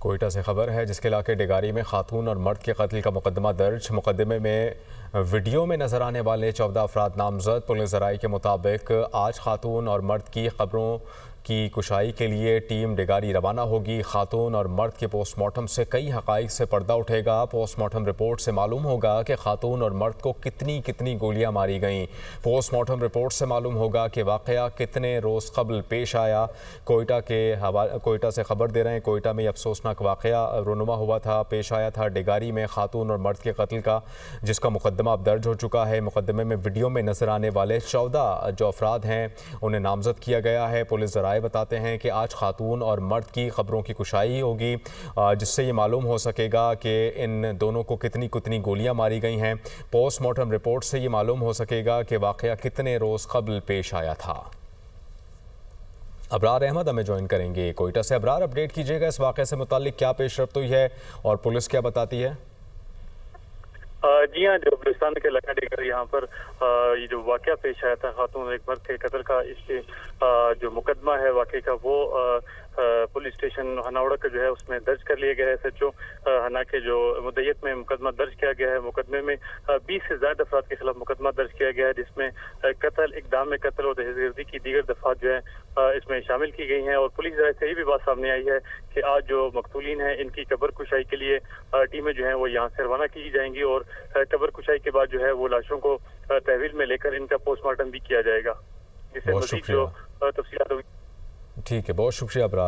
कोयटा से खबर है जिसके इलाके डेगारी में खातून और मर्द के कत्ल का मुकदमा दर्ज। मुकदमे में वीडियो में नजर आने वाले 14 अफराद नामजद। पुलिस ज़राए के मुताबिक आज खातून और मर्द की खबरों की कुशाई के लिए टीम डेगारी रवाना होगी। खातून और मर्द के पोस्टमार्टम से कई हक़ाइक़ से पर्दा उठेगा। पोस्टमार्टम रिपोर्ट से मालूम होगा कि खातून और मर्द को कितनी कितनी गोलियां मारी गईं। पोस्टमार्टम रिपोर्ट से मालूम होगा कि वाक़या कितने रोज़ कबल पेश आया। कोयटा से खबर दे रहे हैं। कोयटा में अफसोसनाक वाक़या रूनुमा हुआ था, पेश आया था डेगारी में खातून और मर्द के कत्ल का, जिसका मुकदमा अब दर्ज हो चुका है। मुकदमे में वीडियो में नजर आने वाले 14 जो अफराद हैं उन्हें नामजद किया गया है। पुलिस ज़राए बताते हैं कि आज खातून और मर्द की खबरों की कुशाई होगी, जिससे ये मालूम हो सकेगा कि इन दोनों को कितनी कितनी गोलियां मारी गई हैं। पोस्टमार्टम रिपोर्ट से ये मालूम हो सकेगा कि वाक़या कितने रोज़ कबल पेश आया था। अबरार अहमद हमें ज्वाइन करेंगे कोयटा से। अबरार, अपडेट कीजिएगा इस वाक़े से मुताल्लिक क्या पेशरफ्त हुई है और पुलिस क्या बताती है? जी हाँ, जो बलुस्तान के इलाका डेगर यहाँ पर ये जो वाक़या पेश आया था खातून और एक मर्द के कत्ल का, इसके जो मुकदमा है वाक़े का वो पुलिस स्टेशन हनावड़ा का जो है उसमें दर्ज कर लिया गया है। SHO हना के जो मुद्दयत में मुकदमा दर्ज किया गया है। मुकदमे में 20 से ज़्यादा अफराद के खिलाफ मुकदमा दर्ज किया गया है, जिसमें कत्ल, इक़दाम कत्ल और दहशतगर्दी की दीगर दफ़ात जो है इसमें शामिल की गई हैं। और पुलिस से ये भी बात सामने आई है कि आज जो मकतूलीन हैं इनकी कब्र कुशाई के लिए टीमें जो हैं वो यहाँ से रवाना की जाएंगी और कब्र कुशाई के बाद जो है वो लाशों को तहवील में लेकर इनका पोस्टमार्टम भी किया जाएगा, जिससे मज़ीद जो तफसीलात होगी। ठीक है, बहुत शुक्रिया अबरार।